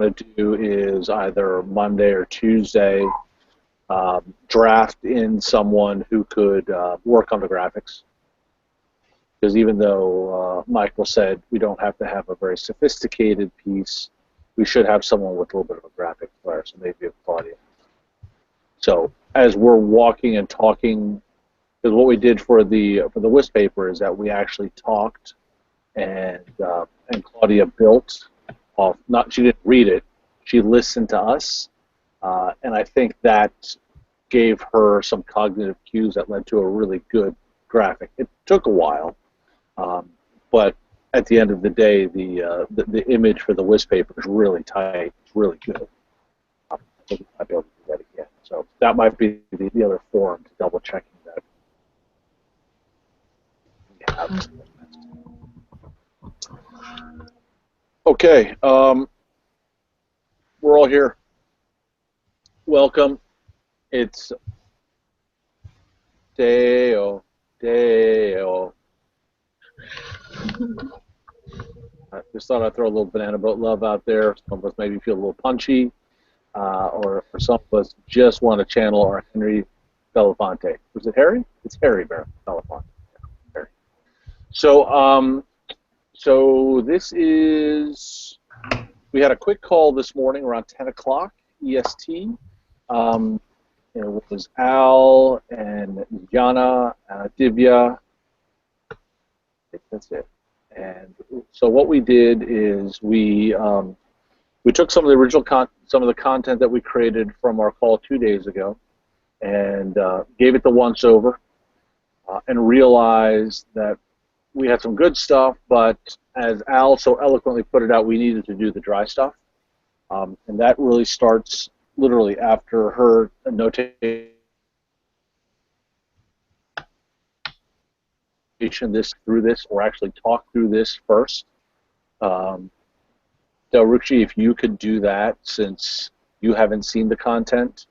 going to do is either Monday or Tuesday draft in someone who could work on the graphics. Because even though Michael said we don't have to have a very sophisticated piece, we should have someone with a little bit of a graphic flair, so maybe a Claudia. So as we're walking and talking, because what we did for the WISP paper is that we actually talked, and Claudia built off. She didn't read it, she listened to us, and I think that gave her some cognitive cues that led to a really good graphic. It took a while, but at the end of the day, the image for the WISP paper is really tight. It's really good. I think we might be able to do that again. So that might be the other forum to double checking that. Yeah. Okay, we're all here. Welcome. It's Deo. I just thought I'd throw a little banana boat love out there. Some of us maybe feel a little punchy, or some of us just want to channel our Henry Belafonte. Was it Harry? It's Harry Belafonte. Harry. So, so this is. We had a quick call this morning around 10 o'clock EST. It was Al and Yana, Divya. I think that's it. And so what we did is we took some of the original some of the content that we created from our call 2 days ago, and gave it the once over, and realized that we had some good stuff, but as Al so eloquently put it out, we needed to do the dry stuff, and that really starts literally after her notation through this, or actually talk through this first. Daaaaeeeemo, if you could do that, since you haven't seen the content,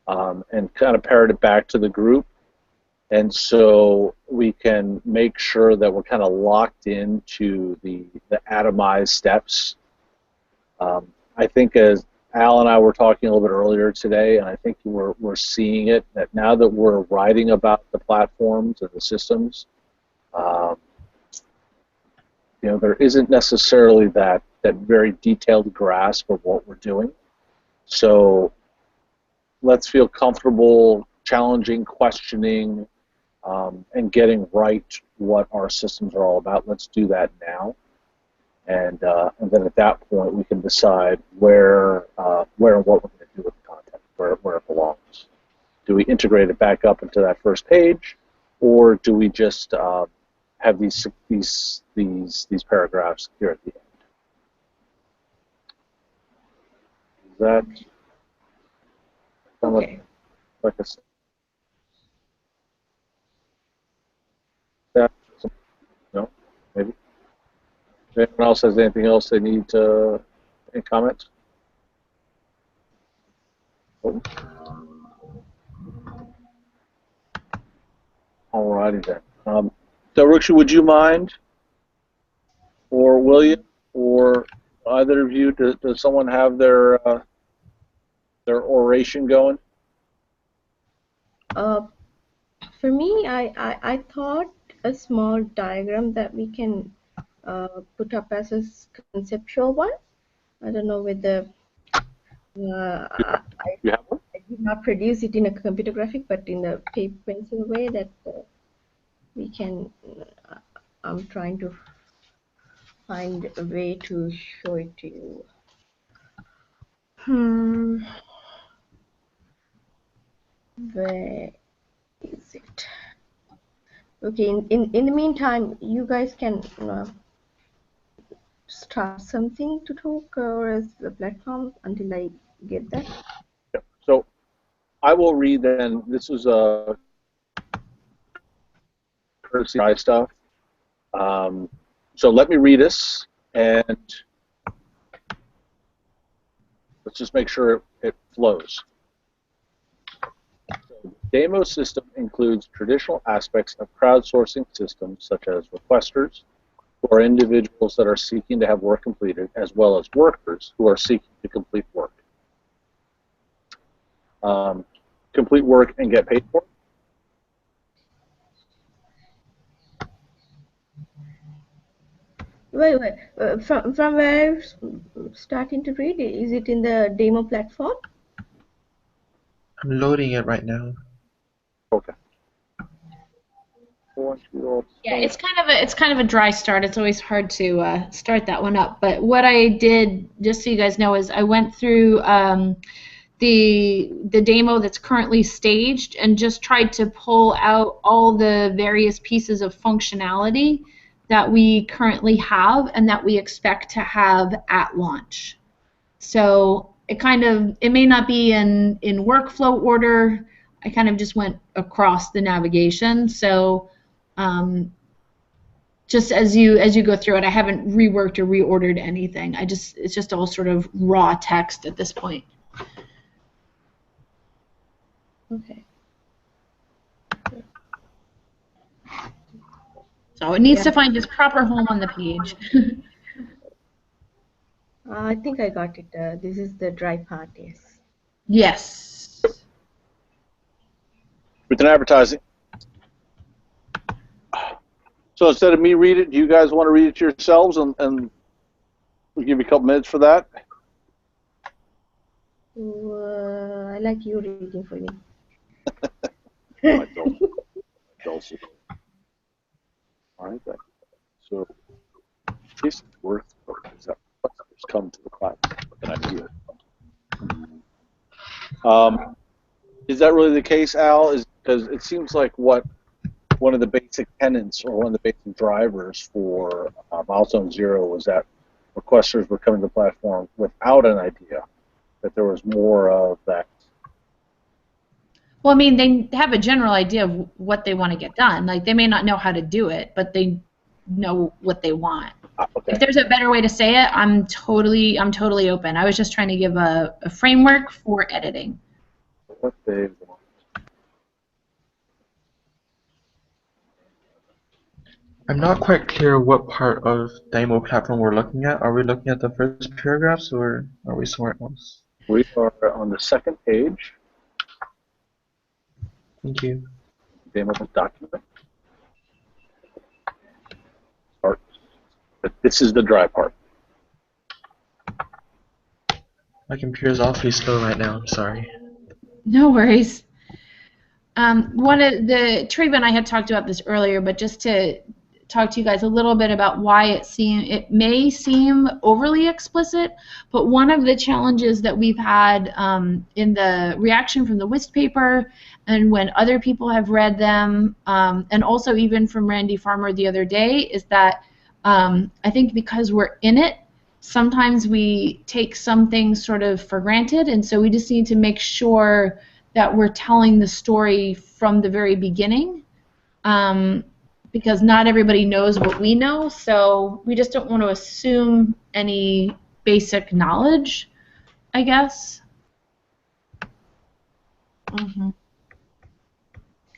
and kind of parrot it back to the group, and so we can make sure that we're kind of locked into the atomized steps. I think as Al and I were talking a little bit earlier today, and I think we're seeing it, that now that we're writing about the platforms and the systems, you know, there isn't necessarily that very detailed grasp of what we're doing. So let's feel comfortable challenging, questioning, and getting right what our systems are all about. Let's do that now, and then at that point we can decide where and what we're going to do with the content, where it belongs. Do we integrate it back up into that first page, or do we just have these paragraphs here at the end? Is that okay? Like a no, maybe. If anyone else has anything else they need to, any comments? Oh. Alrighty then. Daaaaeeemo, would you mind, or William, or either of you, does someone have their oration going? For me, I thought a small diagram that we can put up as a conceptual one. I don't know whether I did not produce it in a computer graphic, but in a paper pencil way that we can. I'm trying to find a way to show it to you. Where is it? Okay, in the meantime, you guys can start something to talk or as the platform until I get that. Yeah. So I will read then. This is a courtesy stuff. So let me read this, and let's just make sure it flows. So, the Daaaaeeemo system includes traditional aspects of crowdsourcing systems, such as requesters, who are individuals that are seeking to have work completed, as well as workers who are seeking to complete work. Complete work and get paid for it. Wait. From where starting to read it? Is it in the demo platform? I'm loading it right now. Okay. Yeah, it's kind of a dry start. It's always hard to start that one up. But what I did, just so you guys know, is I went through the demo that's currently staged and just tried to pull out all the various pieces of functionality that we currently have and that we expect to have at launch. So it may not be in workflow order. I kind of just went across the navigation. So just as you go through it, I haven't reworked or reordered anything. It's just all sort of raw text at this point. Okay. So it needs to find its proper home on the page. I think I got it. This is the dry part, yes. Yes. Within advertising. So instead of me read it, do you guys want to read it yourselves, and we'll give you a couple minutes for that? I like you reading for me. All right, then. So, this worth is that customers come to the class with an idea. Is that really the case, Al? Is because it seems like what one of the basic tenets or one of the basic drivers for Milestone Zero was that requesters were coming to the platform without an idea, that there was more of that. Well, I mean, they have a general idea of what they want to get done. Like, they may not know how to do it, but they know what they want. Okay. If there's a better way to say it, I'm totally open. I was just trying to give a framework for editing. What they want. I'm not quite clear what part of demo platform we're looking at. Are we looking at the first paragraphs or are we somewhere else? We are on the second page. Thank you. Demo document. Start. But this is the dry part. My computer's awfully slow right now. I'm sorry. No worries. One of the Treva and I had talked about this earlier, but just to talk to you guys a little bit about why it may seem overly explicit, but one of the challenges that we've had in the reaction from the WIST paper and when other people have read them, and also even from Randy Farmer the other day, is that I think because we're in it, sometimes we take some things sort of for granted, and so we just need to make sure that we're telling the story from the very beginning, because not everybody knows what we know, so we just don't want to assume any basic knowledge, I guess. Mm-hmm.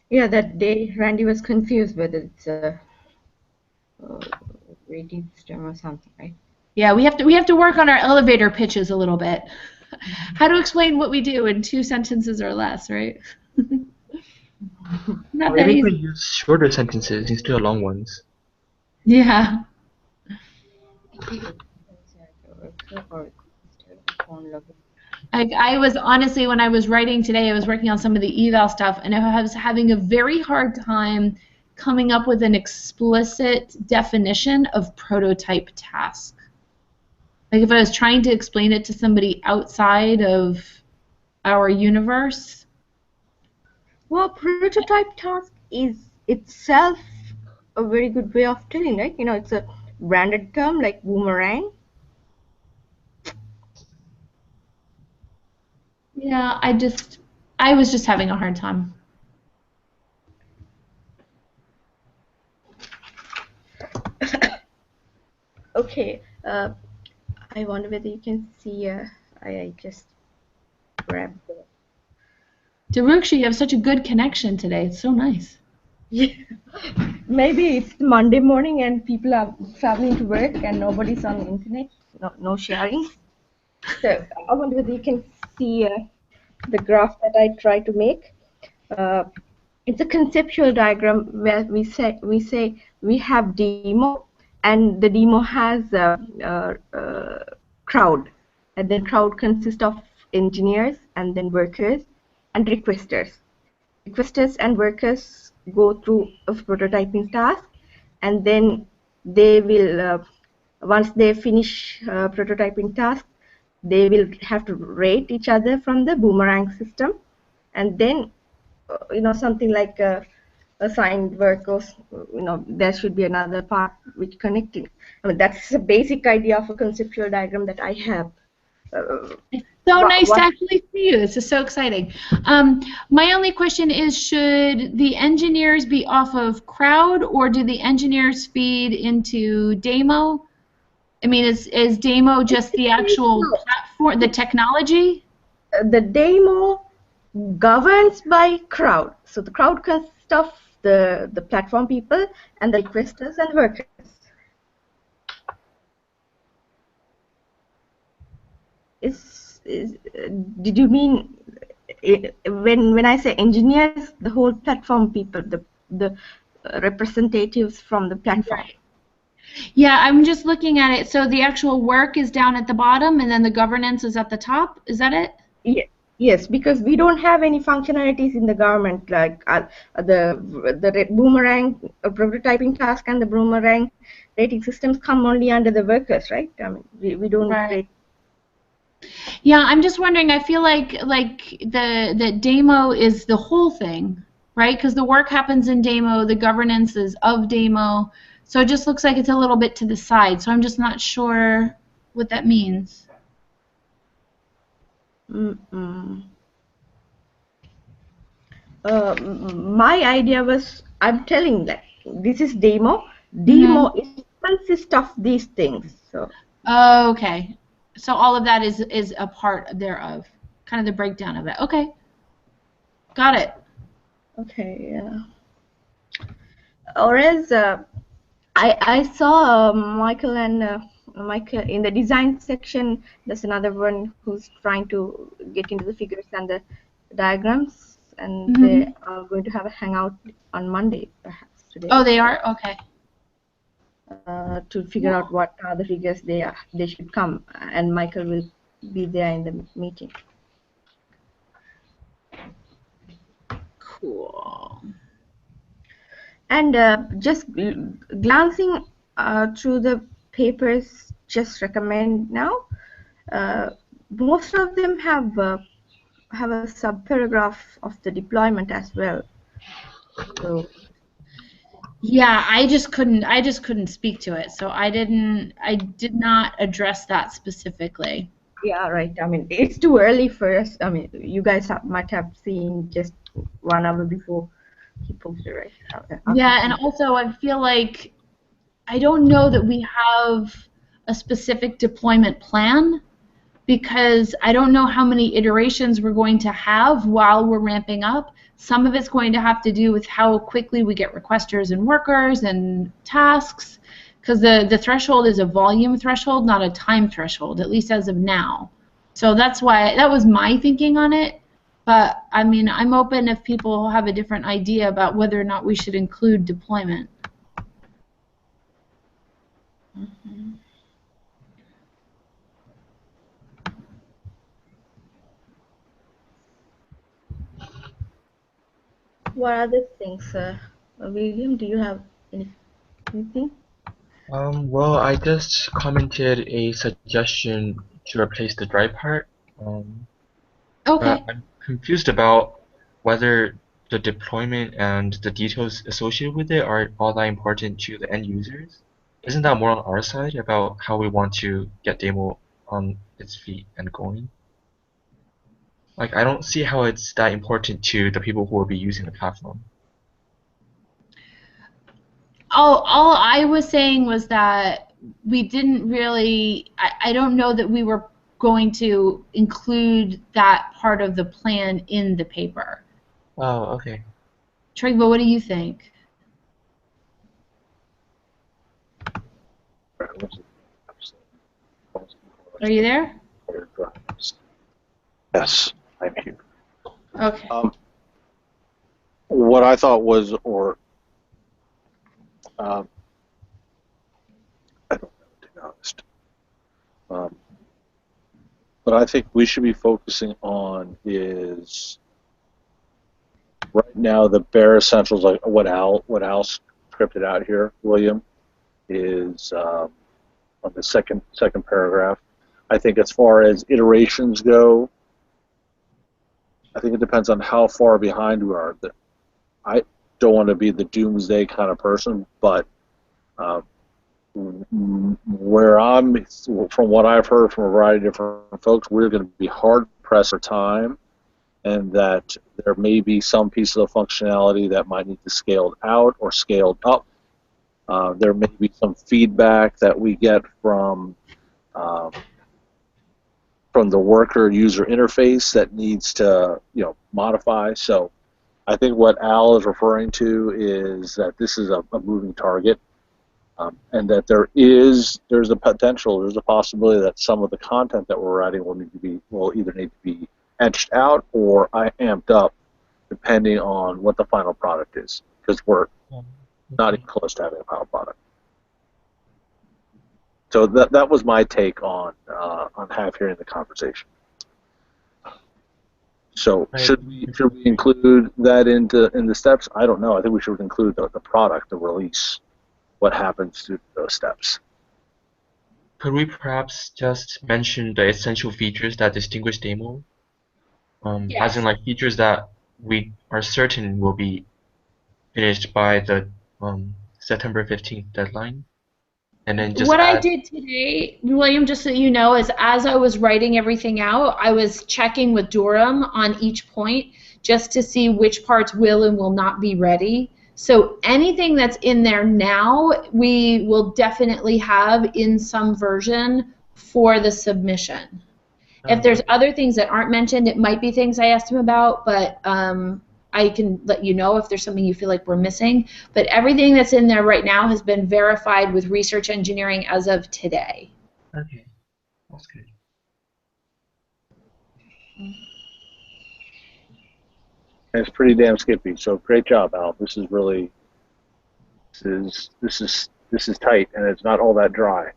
Yeah, that day Randy was confused whether it's a rating system or something, right? Yeah, we have to work on our elevator pitches a little bit. How to explain what we do in 2 sentences or less, right? Not that Maybe we easy. use shorter sentences instead of long ones. Yeah. I was honestly, when I was writing today, I was working on some of the eval stuff, and I was having a very hard time coming up with an explicit definition of prototype task. Like if I was trying to explain it to somebody outside of our universe. Well, prototype task is itself a very good way of telling, right? You know, it's a branded term like boomerang. Yeah, I was just having a hard time. Okay, I wonder whether you can see, I just grabbed the... Darukshi, you have such a good connection today. It's so nice. Yeah. Maybe it's Monday morning and people are traveling to work and nobody's on the internet, no sharing. So I wonder whether you can see the graph that I try to make. Uh, it's a conceptual diagram where we say we have demo, and the demo has crowd, and then crowd consists of engineers and then workers and requesters. Requesters and workers go through a prototyping task, and then they will once they finish prototyping task, they will have to rate each other from the boomerang system, and then something like assigned work, or there should be another part which connecting. I mean, that's a basic idea of a conceptual diagram that I have. So nice to What actually see you. This is so exciting. My only question is, should the engineers be off of crowd, or do the engineers feed into Daaaaeeemo? I mean, is Daaaaeeemo just the actual platform, the technology? the demo governs by crowd. So the crowd consists of the platform people and the requesters and workers. Did you mean when I say engineers, the whole platform people, the representatives from the platform? Right. Yeah, I'm just looking at it. So the actual work is down at the bottom, and then the governance is at the top. Is that it? Yes, because we don't have any functionalities in the government like the boomerang prototyping task and the boomerang rating systems come only under the workers, right? I mean, we don't Right. rate. Yeah, I'm just wondering. I feel like the Daaaaeeemo is the whole thing, right? Because the work happens in Daaaaeeemo, the governance is of Daaaaeeemo, so it just looks like it's a little bit to the side. So I'm just not sure what that means. My idea was, I'm telling that this is demo. Mm-hmm. Demo is consists of these things. So Oh, okay. So all of that is a part thereof, kind of the breakdown of it. Okay, got it. okay, yeah. Or else I saw Michael in the design section. There's another one who's trying to get into the figures and the diagrams, and Mm-hmm. they are going to have a hangout on Monday, perhaps today, Oh, they are? Okay. to figure out what are the figures they should come, and Michael will be there in the meeting. Cool. And just glancing through the papers, just recommend now. Most of them have a subparagraph of the deployment as well. So Yeah, I just couldn't speak to it. So I did not address that specifically. yeah, right. I mean, it's too early for us. I mean, you guys might have seen just 1 hour before he posted, right? Yeah, and also I feel like I don't know that we have a specific deployment plan, because I don't know how many iterations we're going to have while we're ramping up. Some of it's going to have to do with how quickly we get requesters and workers and tasks, because the threshold is a volume threshold, not a time threshold, at least as of now. So that's why, that was my thinking on it. But I mean, I'm open if people have a different idea about whether or not we should include deployment. What other things, William? Do you have anything? Well, I just commented a suggestion to replace the dry part. Okay. I'm confused about whether the deployment and the details associated with it are all that important to the end users. Isn't that more on our side about how we want to get demo on its feet and going? Like, I don't see how it's that important to the people who will be using the platform. All I was saying was that we didn't really, I don't know that we were going to include that part of the plan in the paper. Oh, okay. Trigva, what do you think? Are you there? shared drives. Yes, I'm here. Okay. What I thought was, or I don't know, to be honest. But I think we should be focusing on is right now the bare essentials, like what Al scripted out here, William, is on the second paragraph. I think as far as iterations go, I think it depends on how far behind we are. I don't want to be the doomsday kind of person, but where I'm, from what I've heard from a variety of different folks, we're going to be hard pressed for time, and that there may be some pieces of functionality that might need to scaled out or scaled up. There may be some feedback that we get from the worker user interface that needs to, modify. So I think what Al is referring to is that this is a moving target, and that there's a potential, there's a possibility that some of the content that we're writing will either need to be etched out or amped up, depending on what the final product is, because we're not even close to having a final product. So that was my take on half hearing the conversation. So should we include that in the steps? I don't know. I think we should include the product, the release, what happens through those steps. Could we perhaps just mention the essential features that distinguish Daaaaeeemo? Yes. As in, like, features that we are certain will be finished by the September 15th deadline, and then just What I add. did today, William, just so you know, is as I was writing everything out, I was checking with Durham on each point just to see which parts will and will not be ready. So anything that's in there now, we will definitely have in some version for the submission. If there's other things that aren't mentioned, it might be things I asked him about, but I can let you know if there's something you feel like we're missing. But everything that's in there right now has been verified with research engineering as of today. Okay, that's good. And it's pretty damn skippy. So great job, Al. This is tight, and it's not all that dry.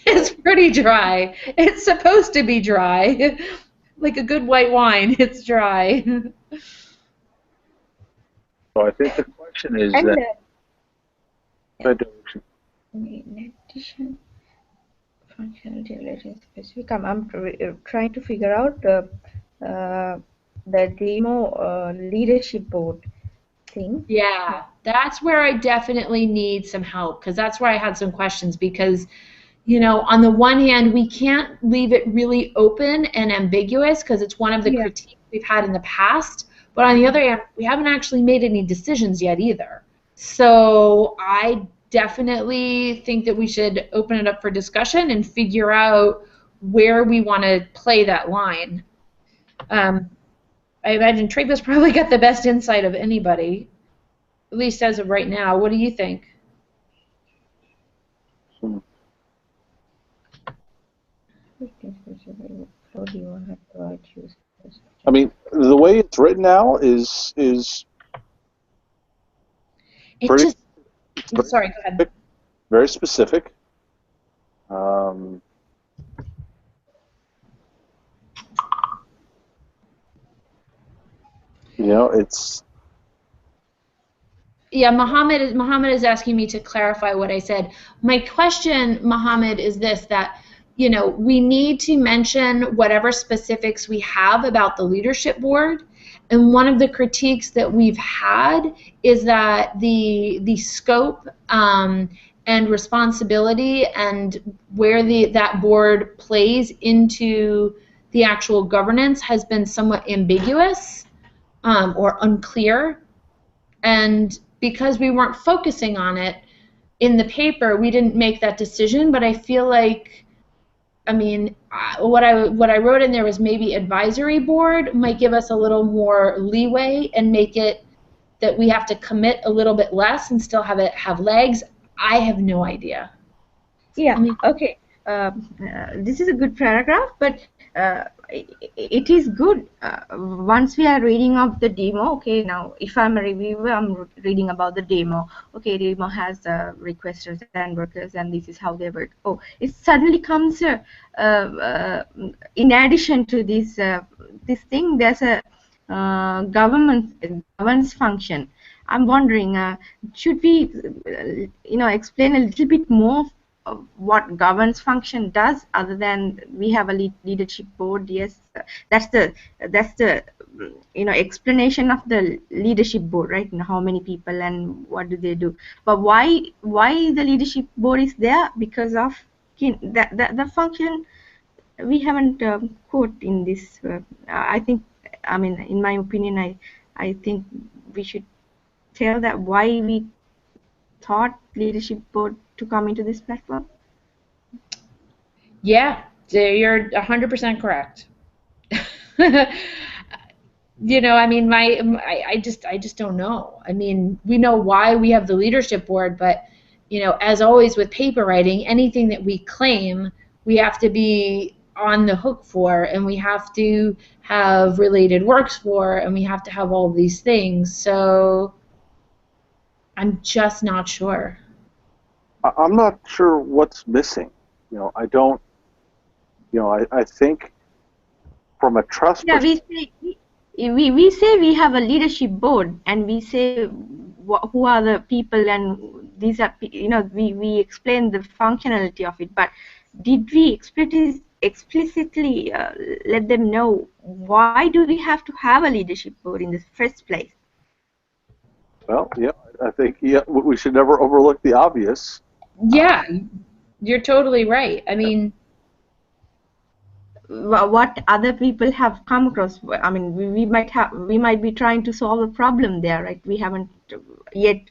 It's pretty dry. It's supposed to be dry. Like a good white wine, it's dry. So I think the question is And that. in addition, functionality related specific. I'm trying to figure out the demo leadership board thing. Yeah, that's where I definitely need some help, because that's where I had some questions, because on the one hand, we can't leave it really open and ambiguous because it's one of the critiques we've had in the past. But on the other hand, we haven't actually made any decisions yet either. So I definitely think that we should open it up for discussion and figure out where we want to play that line. I imagine Trapa's probably got the best insight of anybody, at least as of right now. What do you think? I mean, the way it's written now is pretty, Sorry, go ahead. very specific. It's. Yeah, Mohammed is asking me to clarify what I said. My question, Mohammed, is this, that we need to mention whatever specifics we have about the leadership board. And one of the critiques that we've had is that the scope and responsibility and where that board plays into the actual governance has been somewhat ambiguous or unclear. And because we weren't focusing on it in the paper, we didn't make that decision. But I feel like, what I wrote in there was maybe advisory board might give us a little more leeway and make it that we have to commit a little bit less and still have it have legs. I have no idea. Yeah. Okay. this is a good paragraph, but it is good once we are reading of the demo. Okay, now if I'm a reviewer, I'm reading about the demo. Okay, demo has requesters and workers, and this is how they work. Oh, it suddenly comes in addition to this this thing. There's a governance function. I'm wondering, should we, explain a little bit more of what governance function does, other than we have a leadership board? Yes, that's the explanation of the leadership board, right? How many people and what do they do? But why the leadership board is there? Because of the function we haven't quote in this. I think, I mean, in my opinion, I think we should tell that why we thought leadership board to come into this platform. Yeah, you're 100% correct. I mean, I just don't know. I mean, we know why we have the leadership board, but as always with paper writing, anything that we claim, we have to be on the hook for, and we have to have related works for, and we have to have all of these things. So I'm just not sure. I'm not sure what's missing. I don't. I think from a trust perspective. We say we have a leadership board, and we say who are the people, and these are, we explain the functionality of it. But did we explicitly let them know why do we have to have a leadership board in the first place? Well, yeah, I think we should never overlook the obvious. Yeah, you're totally right. I mean, what other people have come across. I mean, we might be trying to solve a problem there, right? We haven't yet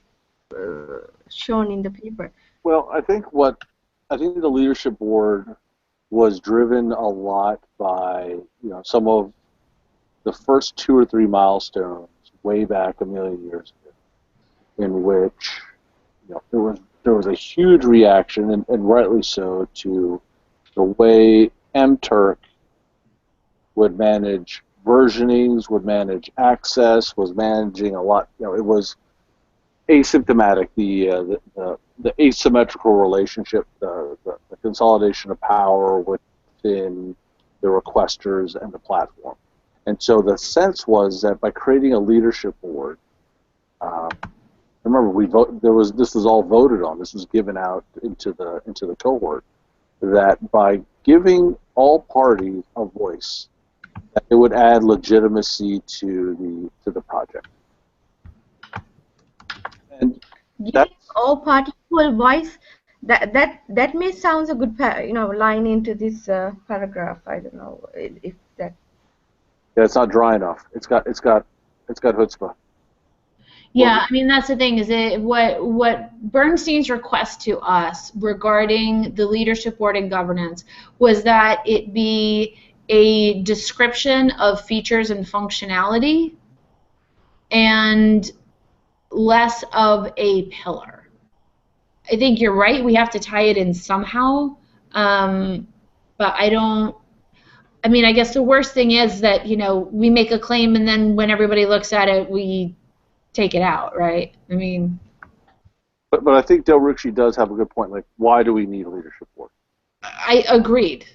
shown in the paper. Well, I think the leadership board was driven a lot by some of the first 2 or 3 milestones way back a million years ago, in which there was a huge reaction, and rightly so, to the way MTurk would manage versionings, would manage access, was managing a lot. It was asymptomatic. The asymmetrical relationship, the consolidation of power within the requesters and the platform. And so the sense was that by creating a leadership board, remember this was all voted on. This was given out into the cohort, that by giving all parties a voice, that it would add legitimacy to the project. And giving all parties equal voice, that may sound a good line into this paragraph. I don't know if that. Yeah, it's not dry enough. It's got chutzpah. Yeah, I mean, that's the thing, is what Bernstein's request to us regarding the leadership board and governance was that it be a description of features and functionality and less of a pillar. I think you're right, we have to tie it in somehow, but I mean, I guess the worst thing is that, we make a claim and then when everybody looks at it, we take it out, right? I mean, but I think Del Ricci does have a good point. Like, why do we need a leadership board? I agreed.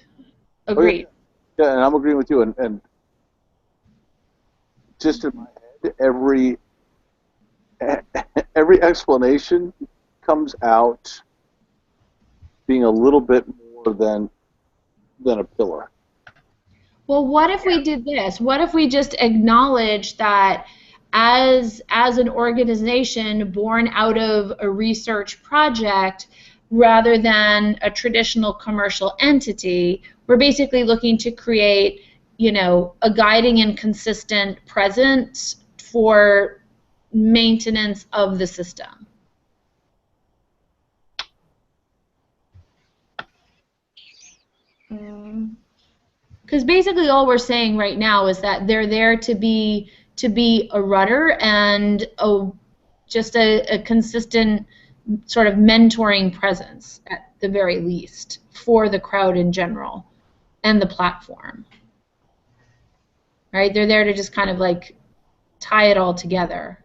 Okay. Yeah, and I'm agreeing with you. And just in my head, every explanation comes out being a little bit more than a pillar. Well, what if we did this? What if we just acknowledge that as an organization born out of a research project rather than a traditional commercial entity, we're basically looking to create, a guiding and consistent presence for maintenance of the system. Because basically all we're saying right now is that they're there to be a rudder and just a consistent sort of mentoring presence the very least, for the crowd in general and the platform. Right? They're there to just kind of like tie it all together.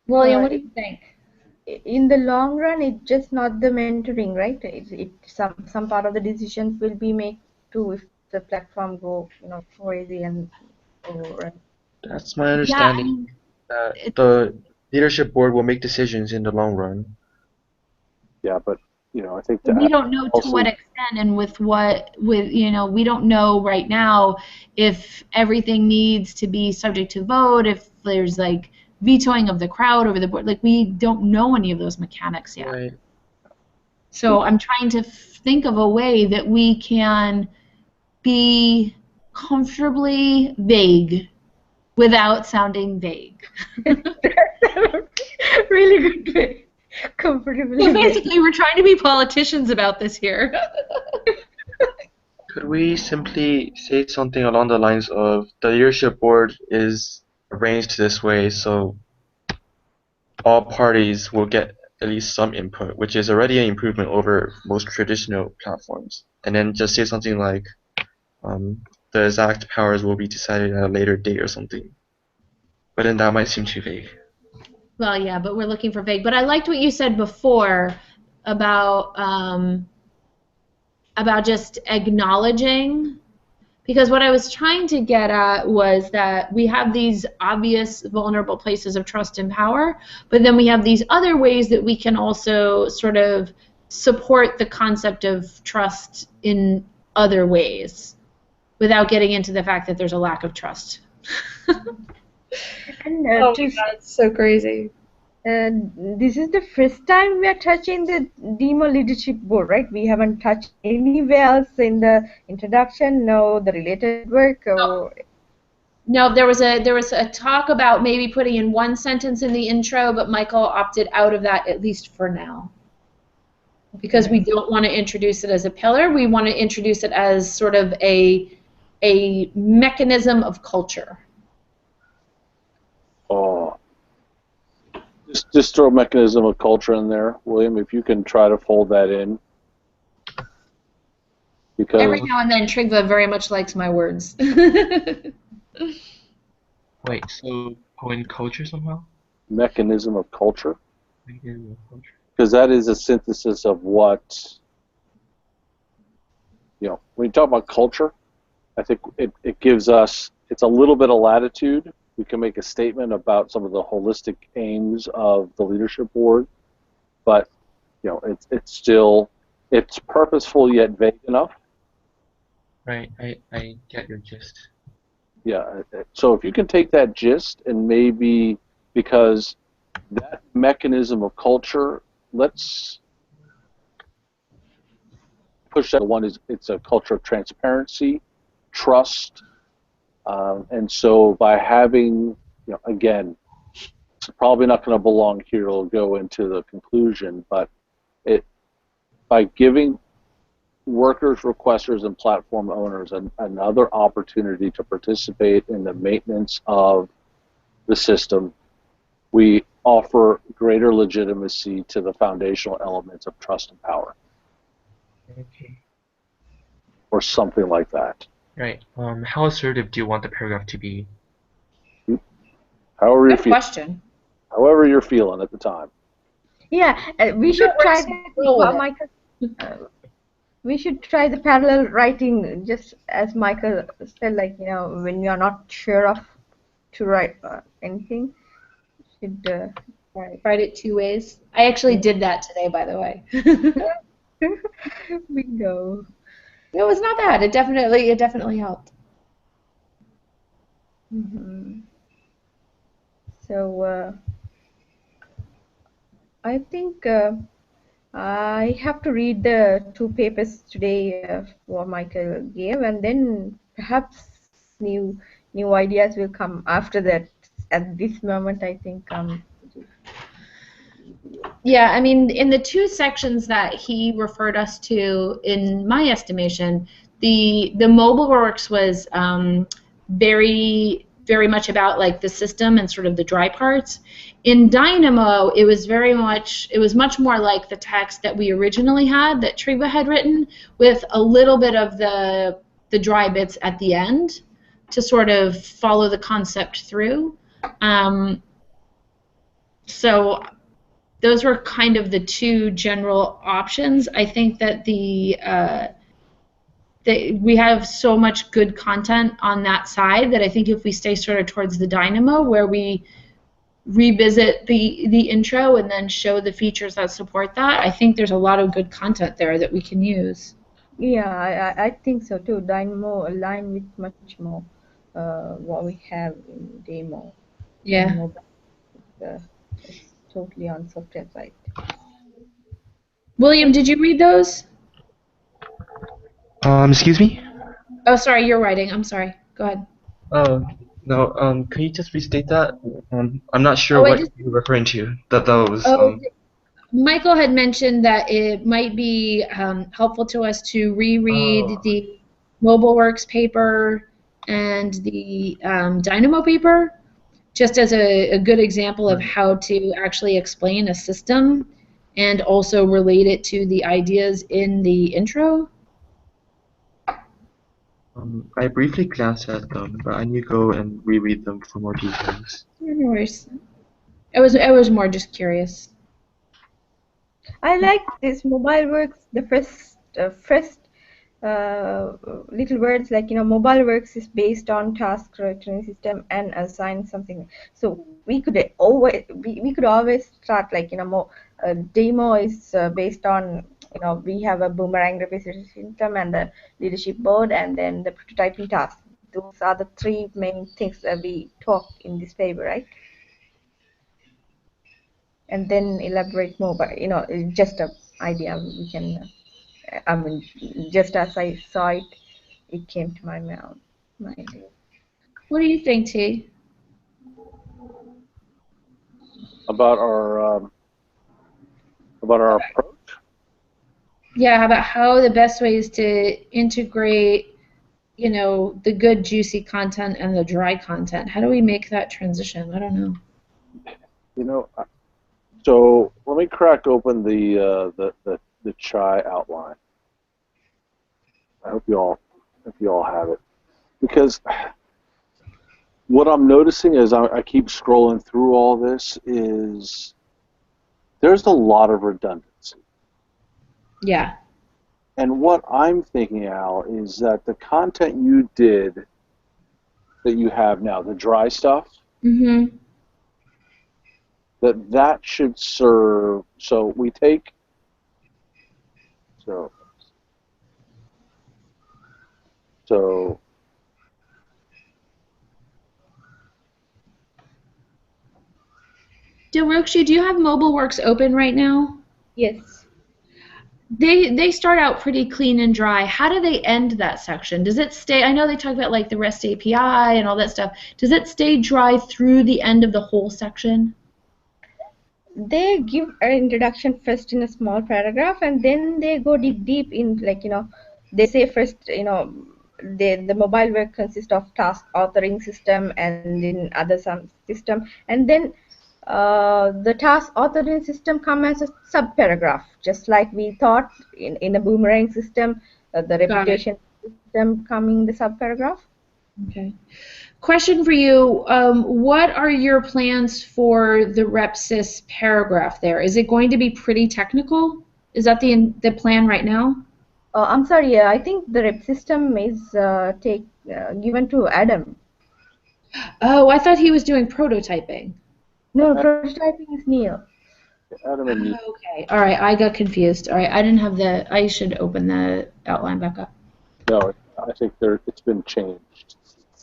William, what do you think? In the long run, it's just not the mentoring, right? Some part of the decisions will be made too if the platform go crazy and over. That's my Yeah, I understanding. mean, That the leadership board will make decisions in the long run. Yeah, but I think we don't know to also, what extent and with we don't know right now if everything needs to be subject to vote, if there's like vetoing of the crowd over the board. Like, we don't know any of those mechanics yet. Right. So I'm trying to think of a way that we can be comfortably vague without sounding vague. Really good way. Comfortably So vague. basically, we're trying to be politicians about this here. Could we simply say something along the lines of the leadership board is arranged this way so all parties will get at least some input, which is already an improvement over most traditional platforms. And then just say something like the exact powers will be decided at a later date or something. But then that might seem too vague. Well, yeah, but we're looking for vague. But I liked what you said before about just acknowledging, because what I was trying to get at was that we have these obvious vulnerable places of trust and power, but then we have these other ways that we can also sort of support the concept of trust in other ways without getting into the fact that there's a lack of trust. And Oh my God, it's so crazy. this is the first time we are touching the Demo leadership board, right? We haven't touched anywhere else in the introduction, no the related work or. No, there was a talk about maybe putting in one sentence in the intro, but Michael opted out of that, at least for now. Because we don't want to introduce it as a pillar, we want to introduce it as sort of a mechanism of culture. just throw mechanism of culture in there, William, if you can try to fold that in. Because Every now and then, Trigva very much likes my words. Wait, so in culture somehow? mechanism of culture, Mechanism of culture. because that is a synthesis of what, when you talk about culture, I think it gives us, it's a little bit of latitude. We can make a statement about some of the holistic aims of the leadership board, but it's still, it's purposeful yet vague enough. Right, I get your gist. Yeah, so if you can take that gist and maybe, because that mechanism of culture, let's push that one, is it's a culture of transparency, trust, and so by having, again, it's probably not going to belong here, it'll go into the conclusion, but by giving workers, requesters, and platform owners another opportunity to participate in the maintenance of the system, we offer greater legitimacy to the foundational elements of trust and power, Okay. or something like that. Right. How assertive do you want the paragraph to be? However you're Good feeling, question. however you're feeling at the time. Yeah, we should try Roll with it. Michael. We should try the parallel writing, just as Michael said, like, when you're not sure of to write anything, should try. Write it two ways. I actually did that today, by the way. Bingo. It was not bad. It definitely helped. Mm-hmm. So I think I have to read the two papers today what Michael gave, and then perhaps new ideas will come after that. At this moment, I think Yeah, I mean, in the two sections that he referred us to, in my estimation, the mobile works was very very much about like the system and sort of the dry parts. In Dynamo, it was much more like the text that we originally had, that Triva had written, with a little bit of the dry bits at the end to sort of follow the concept through. So those were kind of the two general options. I think that we have so much good content on that side that I think if we stay sort of towards the Dynamo, where we revisit the intro and then show the features that support that, I think there's a lot of good content there that we can use. Yeah, I think so too. Dynamo align with much more what we have in demo. Yeah. And mobile, it's totally on software side. William, did you read those? Excuse me? Oh, sorry, you're writing. I'm sorry. Go ahead. Oh, no, can you just restate that? I'm not sure Oh, I what just. you're referring to. That was, Oh, Michael had mentioned that it might be helpful to us to reread oh, the MobileWorks paper and the Dynamo paper, just as a good example of right. how to actually explain a system and also relate it to the ideas in the intro. I briefly glanced at them, but I need to go and reread them for more details. No worries. I was more just curious. I like this mobile works. The first little words like mobile works is based on task return system and assign something. So we could always start like more demo is based on we have a boomerang representation system and the leadership board and then the prototyping task. Those are the three main things that we talk in this paper, right? And then elaborate more, but it's just a idea we can. I mean, just as I saw it, it came to my mind. What do you think, T? About our approach. Yeah, about how the best way is to integrate, the good juicy content and the dry content. How do we make that transition? I don't know. So let me crack open the chai outline. I hope you all have it, because what I'm noticing as I keep scrolling through all this is there's a lot of redundancy. Yeah. And what I'm thinking, Al, is that the content you did that you have now, the dry stuff, Mm-hmm. that should serve. So we take so so Dilrukshi, do you have MobileWorks open right now? Yes. They start out pretty clean and dry. How do they end that section? Does it stay? I know they talk about like the REST API and all that stuff. Does it stay dry through the end of the whole section? They give an introduction first in a small paragraph, and then they go deep in they say first the mobile work consists of task authoring system and in other some system, and then the task authoring system come as a sub paragraph, just like we thought in a boomerang system, the Got it. reputation system coming in the sub paragraph. Okay. Question for you. What are your plans for the RepSys paragraph there? Is it going to be pretty technical? Is that the plan right now? I'm sorry, I think the rep system is given to Adam. Oh, I thought he was doing prototyping. No, prototyping is Neil. Adam and me. Okay. All right. I got confused. All right. I didn't have I should open the outline back up. No, I think it's been changed.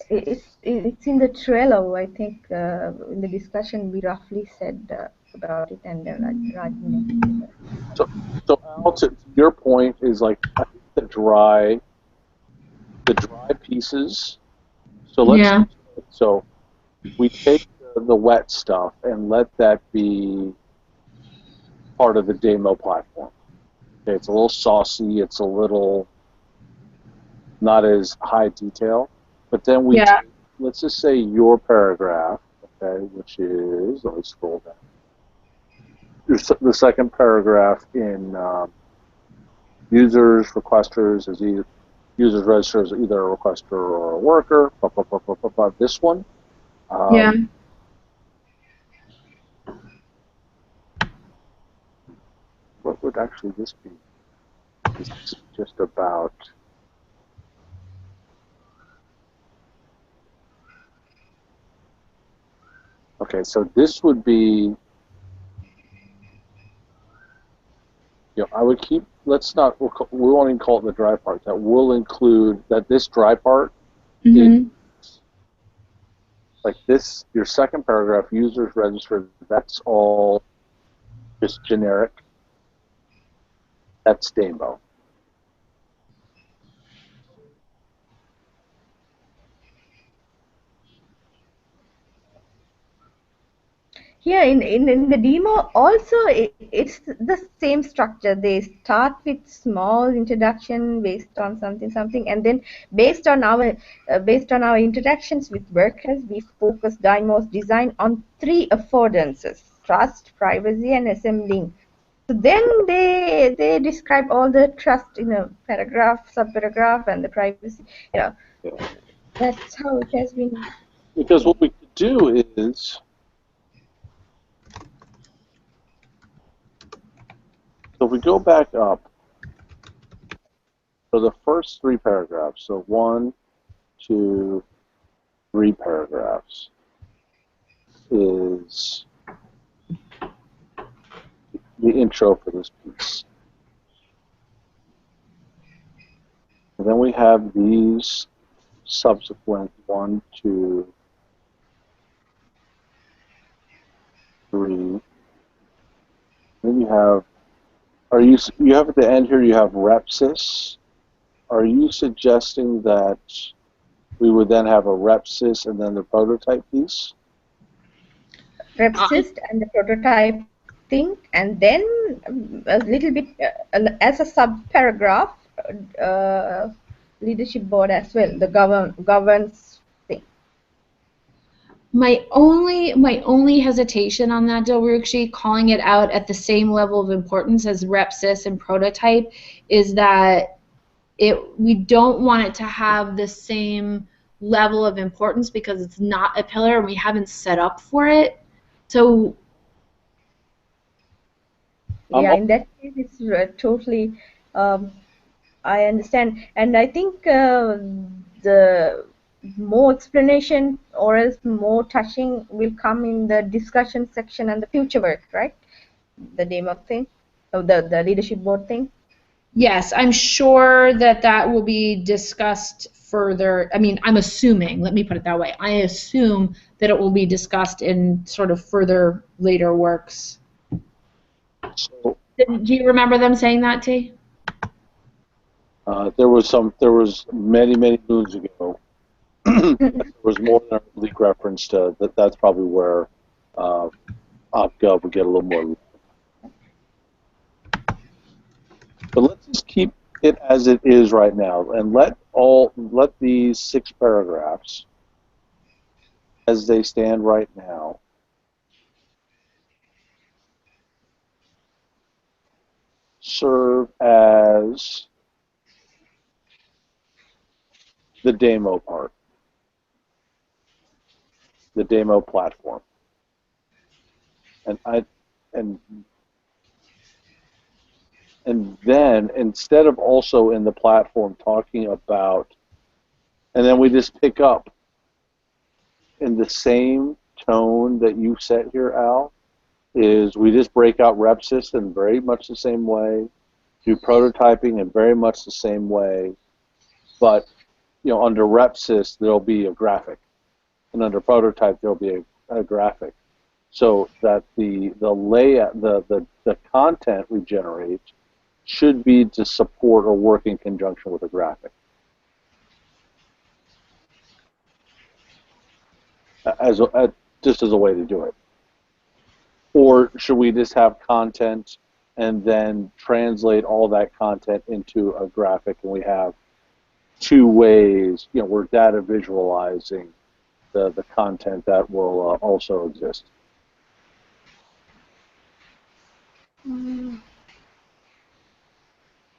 It's in the Trello, I think. In the discussion, we roughly said about it, and then Raj. So Al, to your point is like I think the dry pieces. So Yeah. so we take the wet stuff and let that be part of the demo platform. Okay, it's a little saucy. It's a little not as high detail, but then we Yeah. let's just say your paragraph, okay, which is, let me scroll down. The second paragraph in users, requesters is either users register as either a requester or a worker. This one. Yeah. What would actually this be? This is just about. Okay, so this would be. I would keep. Let's not. We won't even call it the dry part. That will include that. This dry part Mm-hmm. is like this. Your second paragraph, users registered. That's all just generic. That's Daaaaeeemo. Yeah, in the demo also it's the same structure. They start with small introduction based on something, and then based on our interactions with workers, we focus Dymo's design on three affordances: trust, privacy, and assembling. So then they describe all the trust in a paragraph, subparagraph, and the privacy. Yeah, Yeah. that's how it has been. Because what we could do is, so if we go back up, so the first three paragraphs, so 1, 2, 3 paragraphs, is the intro for this piece. And then we have these subsequent 1, 2, 3. Then you have, you have at the end here, you have repsys. Are you suggesting that we would then have a repsys and then the prototype piece? Repsist and the prototype thing, and then a little bit as a sub paragraph, leadership board as well, the governs thing. My only hesitation on that, Dilrukshi, calling it out at the same level of importance as repsys and prototype, is that we don't want it to have the same level of importance because it's not a pillar and we haven't set up for it. So Yeah, in that case, it's totally. I understand, and I think the more explanation or else more touching will come in the discussion section and the future work, right? The demo thing, the leadership board thing. yes, I'm sure that will be discussed further. I mean, I'm assuming, let me put it that way. I assume that it will be discussed in sort of further later works. So, Do you remember them saying that, T? there was many moons ago. There was more than a leak reference to that. That's probably where OpGov would get a little more. But let's just keep it as it is right now, and let these 6 paragraphs, as they stand right now, serve as the demo part, the demo platform, and and and then instead of also in the platform talking about, and then we just pick up in the same tone that you set here, Al, is we just break out RepSys in very much the same way, do prototyping in very much the same way, but under RepSys there'll be a graphic, and under prototype there'll be a graphic, so that the layout, the content we generate should be to support or work in conjunction with a graphic. Just as a way to do it. Or should we just have content and then translate all that content into a graphic, and we have 2 ways, we're data visualizing the content that will also exist.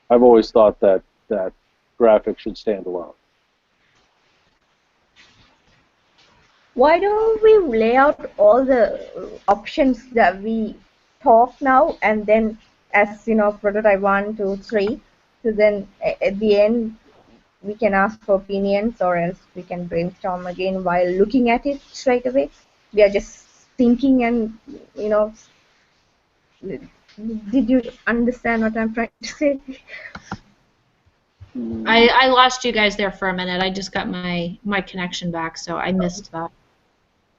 I've always thought that graphics should stand alone. Why don't we lay out all the options that we talk now, and then, as you know, prototype 1, 2, 3, so then at the end we can ask for opinions, or else we can brainstorm again while looking at it straight away. We are just thinking, and you know, did you understand what I'm trying to say? I lost you guys there for a minute. I just got my connection back, so I missed that.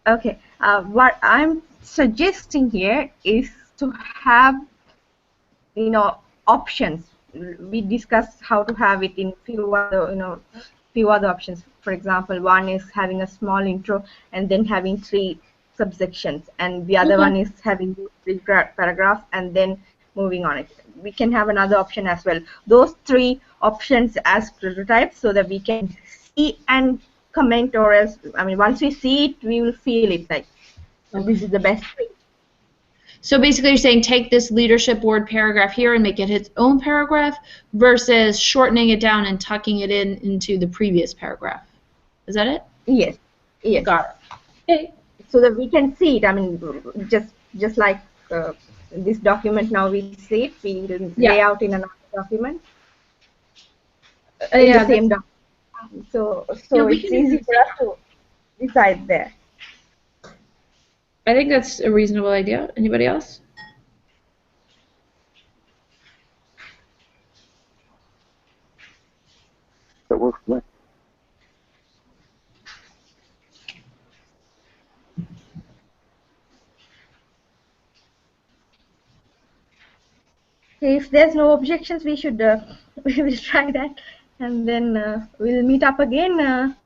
Okay, what I'm suggesting here is to have, you know, options. We discussed how to have it in few other options. For example, one is having a small intro and then having 3 subsections, and the other one is having 3 paragraphs and then moving on it. We can have another option as well. Those 3 options as prototypes, so that we can see and comment, or else, I mean, once we see it, we will feel it like this is the best way. So basically you're saying take this leadership board paragraph here and make it its own paragraph versus shortening it down and tucking it into the previous paragraph. Is that it? Yes. Yes. Got it. Okay. So that we can see it. I mean, just like this document now we see it, we will lay out in another document in the same document. So it's easy for us to decide there. I think that's a reasonable idea. Anybody else? That works for me. If there's no objections, we should we will try that, and then we'll meet up again.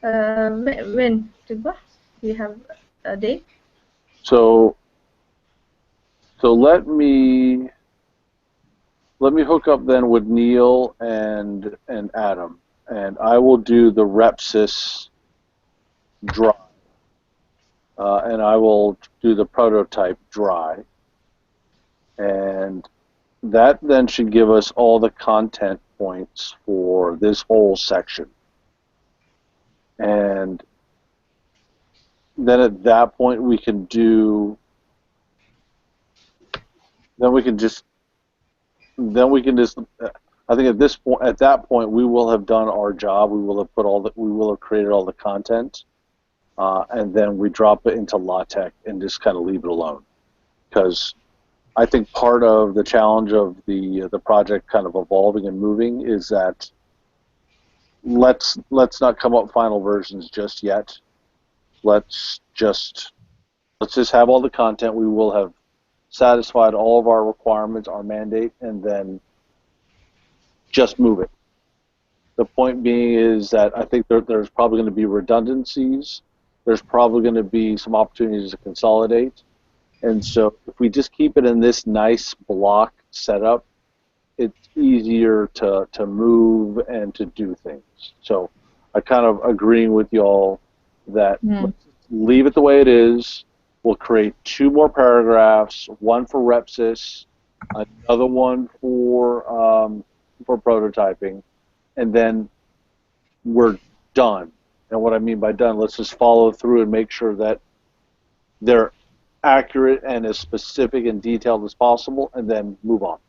When, Tibba? Do you have a date? So let me hook up then with Neil and Adam, and I will do the Repsys dry, and I will do the prototype dry, and that then should give us all the content points for this whole section. And then at that point we can do, I think at that point we will have done our job. We will have created all the content, and then we drop it into LaTeX and just kind of leave it alone. Because I think part of the challenge of the project kind of evolving and moving is that let's not come up with final versions just yet. Let's just have all the content. We will have satisfied all of our requirements, our mandate, and then just move it. The point being is that I think there's probably going to be redundancies. There's probably going to be some opportunities to consolidate. And so if we just keep it in this nice block setup, it's easier to move and to do things. So I kind of agreeing with y'all that let's leave it the way it is. We'll create 2 more paragraphs, one for Repsys, another one for prototyping, and then we're done. And what I mean by done, let's just follow through and make sure that they're accurate and as specific and detailed as possible, and then move on.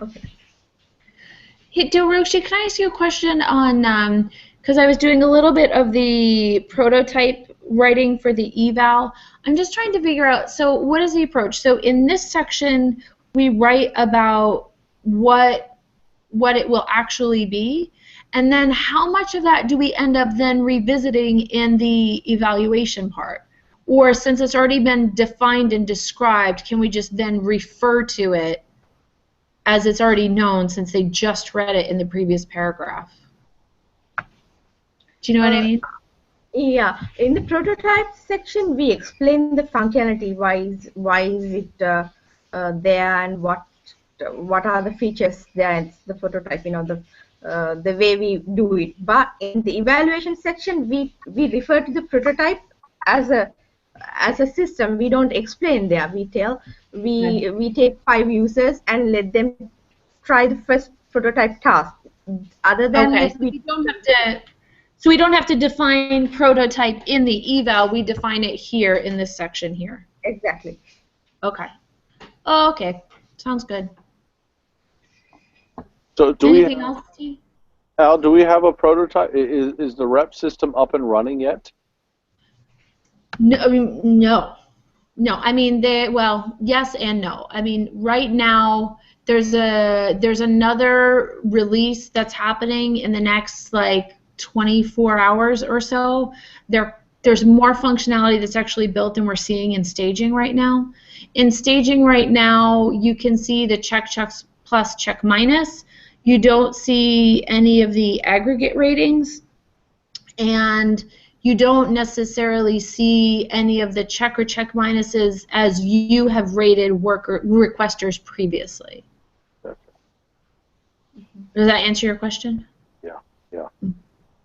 Okay. Hey, Daroshi, can I ask you a question on, because I was doing a little bit of the prototype writing for the eval. I'm just trying to figure out, so what is the approach? So in this section, we write about what it will actually be, and then how much of that do we end up then revisiting in the evaluation part? Or since it's already been defined and described, can we just then refer to it as it's already known since they just read it in the previous paragraph? Do you know what I mean? Yeah, in the prototype section, we explain the functionality. Why is it there, and what are the features there? It's the prototype, you know, the the way we do it. But in the evaluation section, we refer to the prototype as a system. We don't explain there. We tell we take 5 users and let them try the first prototype task. Other than Okay, that, so we don't have to. So we don't have to define prototype in the eval. We define it here in this section here. exactly. Okay. Oh, okay. Sounds good. So Anything else, Steve? Al, do we have a prototype? Is the rep system up and running yet? No, I mean, no. No, I mean well, yes and no. I mean, right now there's another release that's happening in the next like 24 hours or so. There's more functionality that's actually built and we're seeing in staging right now. In staging right now, you can see the checks plus check minus. You don't see any of the aggregate ratings, and you don't necessarily see any of the check or check minuses as you have rated requesters previously. Okay. Does that answer your question? Yeah.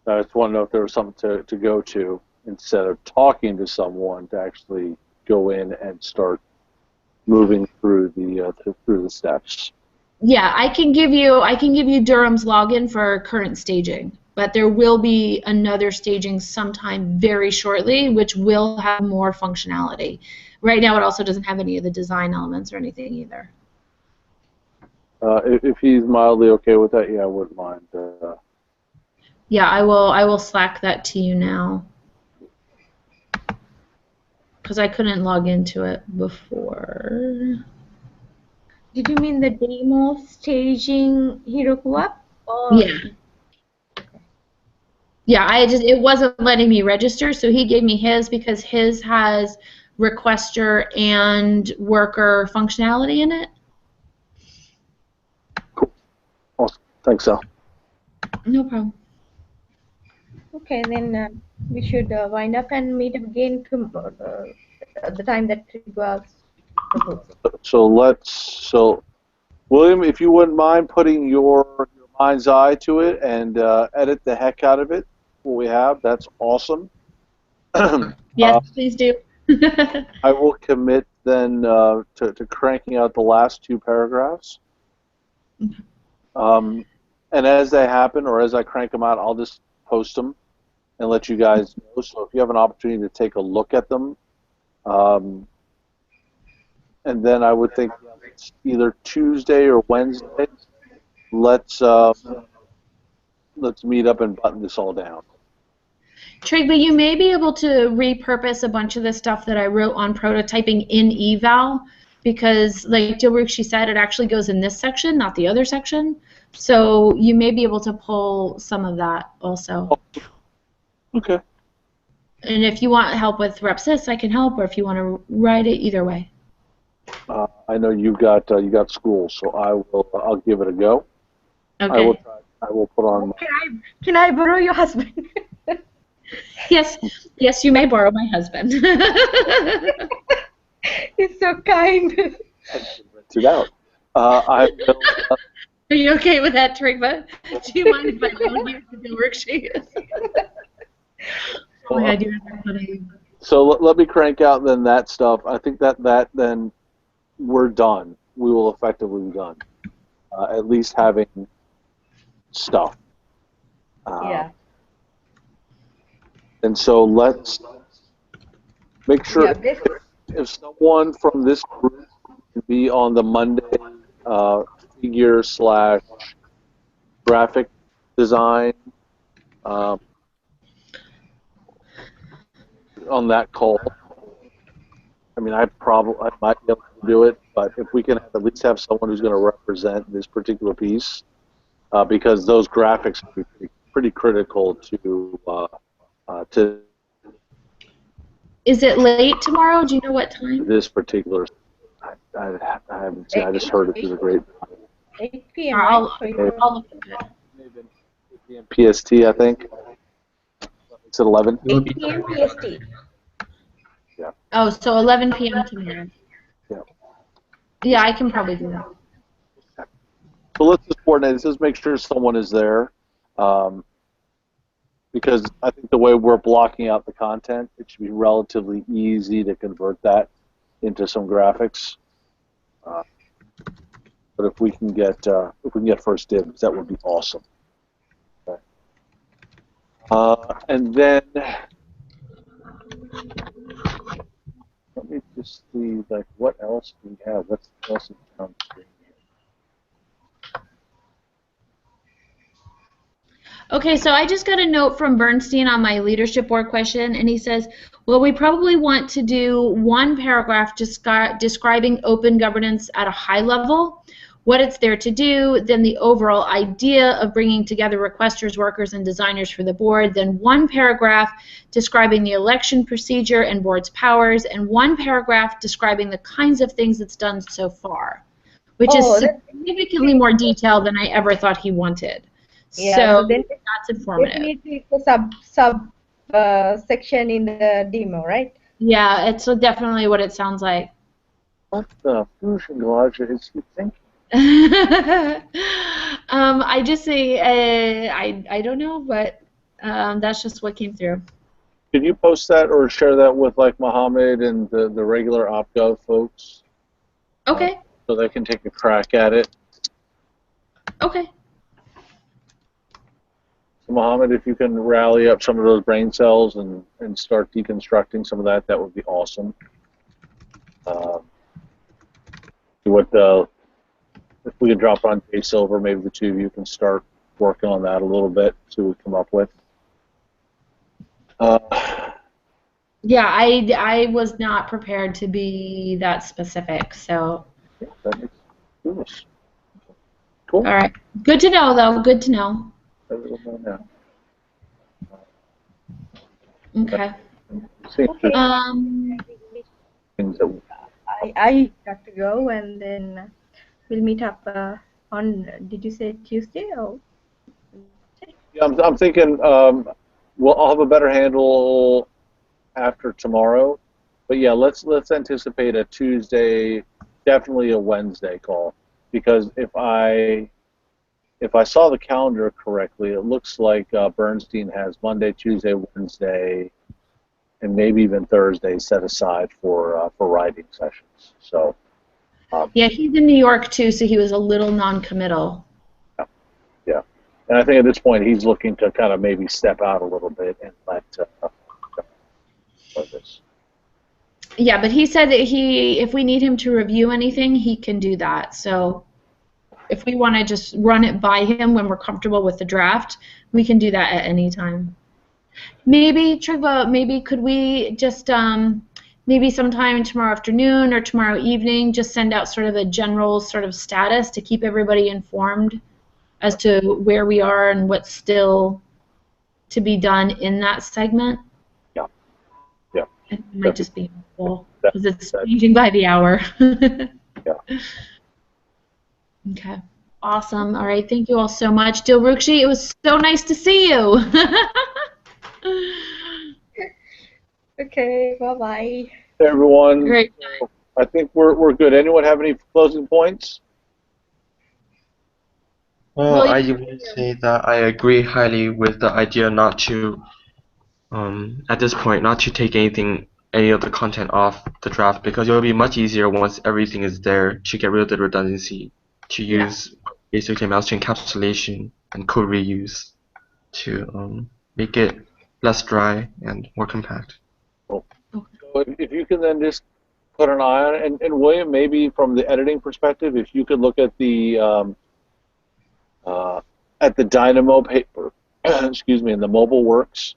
I just want to know if there was something to go to instead of talking to someone to actually go in and start moving through the steps. Yeah, I can give you Durham's login for current staging, but there will be another staging sometime very shortly, which will have more functionality. Right now, it also doesn't have any of the design elements or anything either. If he's mildly okay with that, yeah, I wouldn't mind. Yeah, I will Slack that to you now, because I couldn't log into it before. Did you mean the demo staging Heroku app? Or Yeah. Yeah, it wasn't letting me register, so he gave me his because his has requester and worker functionality in it. Cool. Awesome. Thanks, Al. No problem. Okay, then we should wind up and meet again tomorrow, at the time that it was proposed. So William, if you wouldn't mind putting your mind's eye to it and edit the heck out of it, what we have, that's awesome. Yes, please do. I will commit then to cranking out the last 2 paragraphs. And as they happen, or as I crank them out, I'll just post them and let you guys know. So if you have an opportunity to take a look at them, and then I would think it's either Tuesday or Wednesday. Let's meet up and button this all down. Trig, but you may be able to repurpose a bunch of the stuff that I wrote on prototyping in eval, because like she said, it actually goes in this section, not the other section. So you may be able to pull some of that also. Okay. And if you want help with RepSys, I can help, or if you want to write it, either way. I know you got school, so I'll give it a go. Okay. I will put on. Can I borrow your husband? Yes, you may borrow my husband. He's so kind. Rent it out. I will. Are you okay with that, Trigva? Do you mind if I loan you the worksheet? Oh, I do have that funny. So let me crank out then that stuff. I think that then we're done. We will effectively be done. At least having stuff. Yeah. And so let's make sure if someone from this group can be on the Monday figure/graphic design on that call. I mean, I might be able to do it, but if we can at least have someone who's going to represent this particular piece, because those graphics are pretty critical to. Is it late tomorrow? Do you know what time? This particular, I haven't seen. I just heard it through the grapevine. 8 p.m. I'll right? look at it. Maybe 8 p.m. PST, I think. It's at 11. 8 p.m. PST. Yeah. Oh, so 11 p.m. tomorrow. Yeah. Yeah, I can probably do that. So let's just coordinate this. Just make sure someone is there, because I think the way we're blocking out the content, it should be relatively easy to convert that into some graphics. But if we can get first dibs, that would be awesome. Okay. And then let me just see, like, what else do we have? What else is on the screen here? Okay, so I just got a note from Bernstein on my leadership board question, and he says, well, we probably want to do one paragraph describing open governance at a high level, what it's there to do, then the overall idea of bringing together requesters, workers, and designers for the board, then one paragraph describing the election procedure and board's powers, and one paragraph describing the kinds of things it's done so far, which is significantly more detailed than I ever thought he wanted. Yeah, so then that's informative. definitely it's a sub section in the demo, right? Yeah, it's definitely what it sounds like. What the fusion logic is he thinking? I just say I don't know, but that's just what came through. Can you post that or share that with like Mohammed and the regular OpGov folks? Okay. So they can take a crack at it. Okay. So Mohammed, if you can rally up some of those brain cells and start deconstructing some of that, that would be awesome. If we could drop on Jay Silver, maybe the two of you can start working on that a little bit, see what we come up with. Yeah, I was not prepared to be that specific, so. Yeah, that makes sense. Cool. All right. Good to know, though. Good to know. Okay. I have to go, and then we'll meet up on. Did you say Tuesday or? Yeah, I'm thinking. I'll have a better handle after tomorrow, but yeah, let's anticipate a Tuesday, definitely a Wednesday call, because if I saw the calendar correctly, it looks like Bernstein has Monday, Tuesday, Wednesday, and maybe even Thursday set aside for writing sessions. So. Yeah, he's in New York too, so he was a little non-committal. Yeah, and I think at this point he's looking to kind of maybe step out a little bit and let this. Yeah, but he said that if we need him to review anything, he can do that. So if we want to just run it by him when we're comfortable with the draft, we can do that at any time. Maybe, Trigva, maybe could we just maybe sometime tomorrow afternoon or tomorrow evening just send out sort of a general sort of status to keep everybody informed as to where we are and what's still to be done in that segment? Yeah. Yeah. It might just be helpful because it's changing by the hour. Yeah. Okay. Awesome. All right. Thank you all so much. Dilrukshi, it was so nice to see you. Okay. Bye-bye. Hey, everyone. Great. I think we're good. Anyone have any closing points? Well, I would say that I agree highly with the idea not to, at this point, not to take any of the content off the draft, because it will be much easier once everything is there to get rid of the redundancy, to use basically mouse to encapsulation and code reuse to make it less dry and more compact. Cool. So if you can then just put an eye on it, and William, maybe from the editing perspective, if you could look at the Dynamo paper, excuse me, and the mobile works,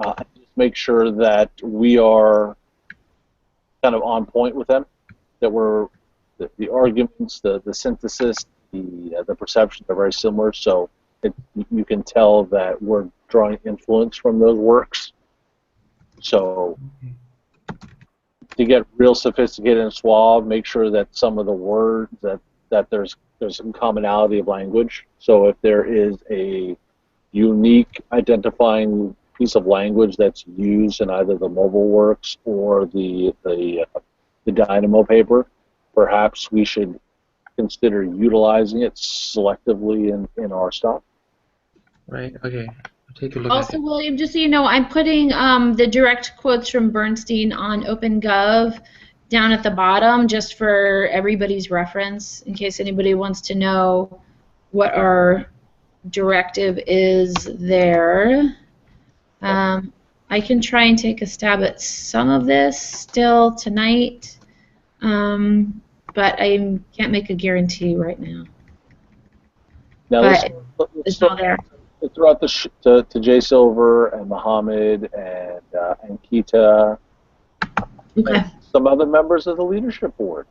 just make sure that we are kind of on point with them, that we're the arguments, the synthesis, the perceptions are very similar, so you can tell that we're drawing influence from those works. So to get real sophisticated and suave, make sure that some of the words that there's some commonality of language. So if there is a unique identifying piece of language that's used in either the mobile works or the Dynamo paper, perhaps we should consider utilizing it selectively in our stuff. Right. Okay. I'll take a look at Also, it. William, just so you know, I'm putting the direct quotes from Bernstein on OpenGov down at the bottom just for everybody's reference in case anybody wants to know what our directive is there. I can try and take a stab at some of this still tonight, but I can't make a guarantee right now. Now But let's it's start all there. throughout to Jay Silver and Mohammed and Kita Okay. and some other members of the leadership board.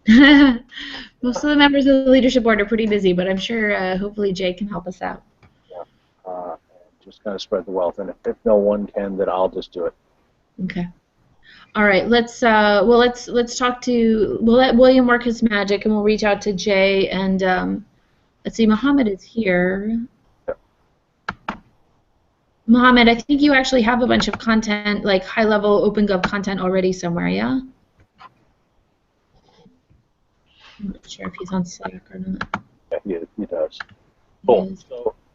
Most of the members of the leadership board are pretty busy, but I'm sure hopefully Jay can help us out. Yeah. And just kind of spread the wealth, and if no one can, then I'll just do it. Okay. All right. Let's talk to. We'll let William work his magic, and we'll reach out to Jay and let's see. Mohammed is here. Mohammed, I think you actually have a bunch of content, like high-level OpenGov content already somewhere, yeah? I'm not sure if he's on Slack or not. Yeah, he does. Cool.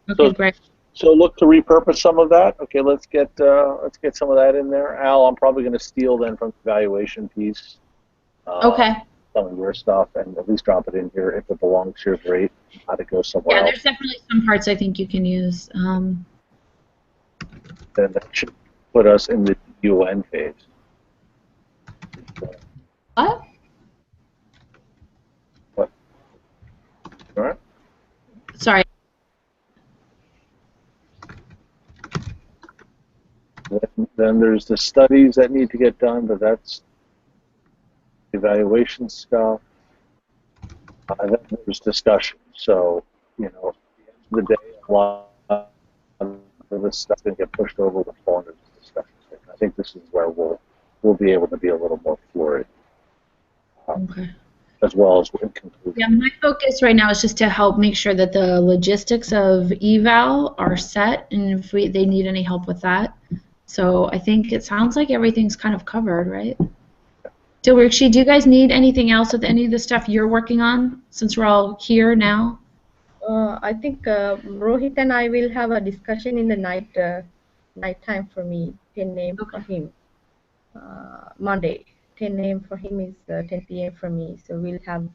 Okay, great. So look to repurpose some of that. Okay, let's get some of that in there. Al, I'm probably going to steal then from the evaluation piece. Okay. Some of your stuff, and at least drop it in here if it belongs here. Great. How to go somewhere Yeah, else. there's definitely some parts I think you can use. Then that should put us in the UN phase. What? What? All right. Sorry. Then there's the studies that need to get done, but that's evaluation stuff. Then there's discussion. So, you know, at the end of the day, a lot of this stuff can get pushed over with fall into discussion. I think this is where we'll be able to be a little more fluid, Okay. as well as in conclusion. Yeah, my focus right now is just to help make sure that the logistics of eval are set, and if they need any help with that. So I think it sounds like everything's kind of covered, right? Dilrikshi, do you guys need anything else with any of the stuff you're working on, since we're all here now? I think Rohit and I will have a discussion in the night time for me, 10 a.m. for him. Monday, 10 a.m. for him is 10 p.m. for me. So we'll have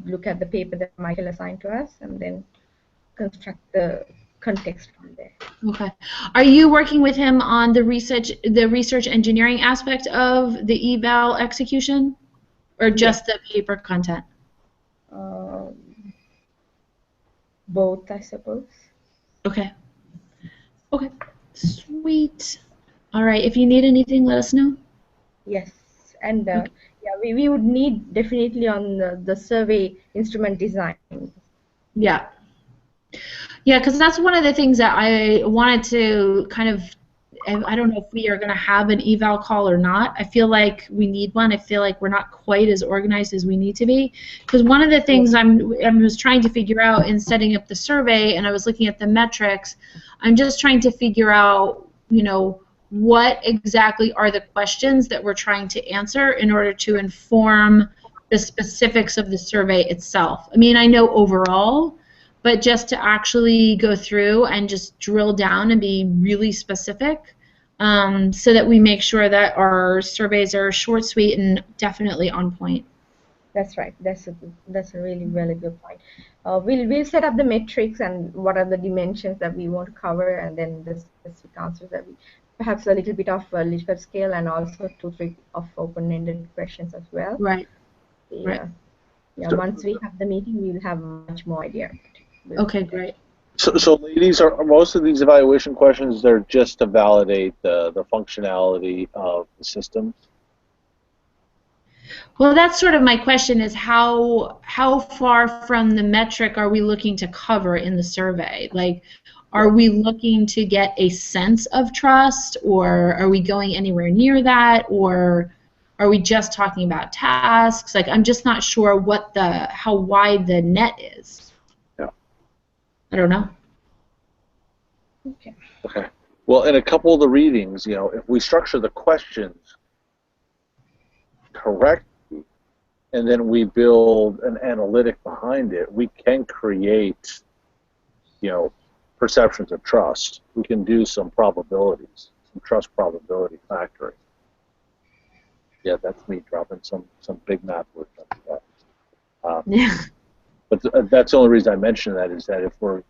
look at the paper that Michael assigned to us and then construct the context from there. Okay. Are you working with him on the research engineering aspect of the eval execution, or just the paper content? Both, I suppose. Okay. Okay. Sweet. All right. If you need anything, let us know. Yes, and yeah, we would need definitely on the survey instrument design. Yeah. Yeah, because that's one of the things that I wanted to kind of, I don't know if we are going to have an eval call or not. I feel like we need one. I feel like we're not quite as organized as we need to be. Because one of the things I was trying to figure out in setting up the survey, and I was looking at the metrics, I'm just trying to figure out, you know, what exactly are the questions that we're trying to answer in order to inform the specifics of the survey itself. I mean, I know overall, but just to actually go through and just drill down and be really specific, so that we make sure that our surveys are short, sweet, and definitely on point. That's right. That's a really good point. We'll set up the metrics and what are the dimensions that we want to cover, and then the specific answers that we perhaps a little bit of Likert scale and also 2-3 of open-ended questions as well. Right. Yeah. Right. Yeah. Once we have the meeting, we'll have much more idea. Okay, great. So ladies, are most of these evaluation questions, they're just to validate the functionality of the systems? Well, that's sort of my question, is how far from the metric are we looking to cover in the survey? Like, are we looking to get a sense of trust, or are we going anywhere near that, or are we just talking about tasks? Like, I'm just not sure how wide the net is. Yeah. I don't know. Okay. Okay. Well, in a couple of the readings, you know, if we structure the questions correctly, and then we build an analytic behind it, we can create, perceptions of trust. We can do some probabilities, some trust probability factoring. Yeah, that's me dropping some big math words on that. Yeah. But that's the only reason I mention that is that if we're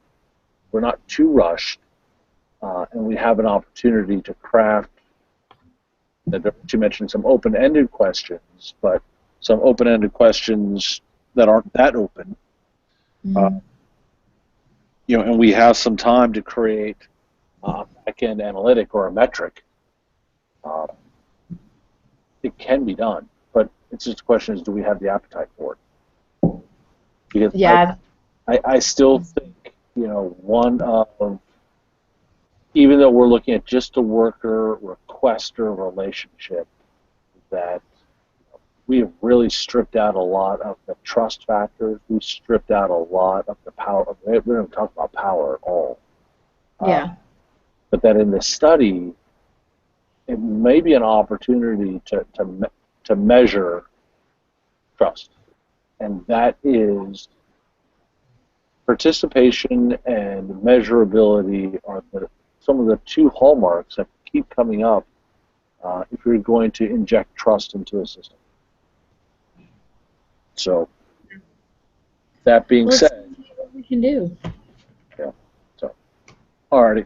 not too rushed, and we have an opportunity to craft, you mentioned some open-ended questions, but some open-ended questions that aren't that open, Mhm. And we have some time to create a back-end analytic or a metric. It can be done, but it's just a question is, do we have the appetite for it? Because Yeah. I still think, one of, even though we're looking at just a worker requester relationship, that we have really stripped out a lot of the trust factors. We've stripped out a lot of the power. We don't talk about power at all. Yeah. But that in this study, it may be an opportunity to measure trust, and that is participation and measurability are some of the two hallmarks that keep coming up if you're going to inject trust into a system. So, that being Let's said, see what we can do. yeah. So, alrighty,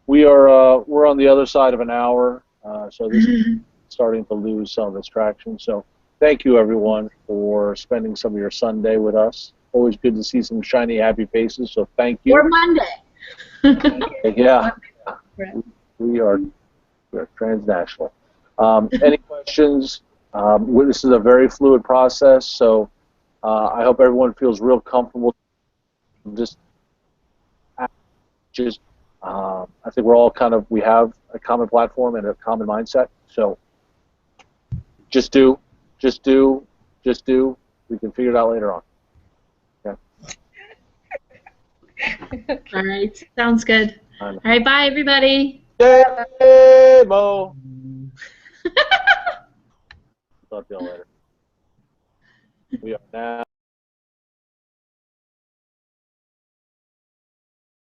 we're on the other side of an hour, so this is starting to lose some of its traction. So, thank you everyone for spending some of your Sunday with us. Always good to see some shiny, happy faces. So, thank you. Or Monday. Yeah, we're transnational. Any questions? This is a very fluid process, so I hope everyone feels real comfortable. Just, I think we're all we have a common platform and a common mindset. So just do. We can figure it out later on. Okay. All right. Sounds good. All right. Bye, everybody. Daaaaeeeemo. Talk to y'all later. We are now.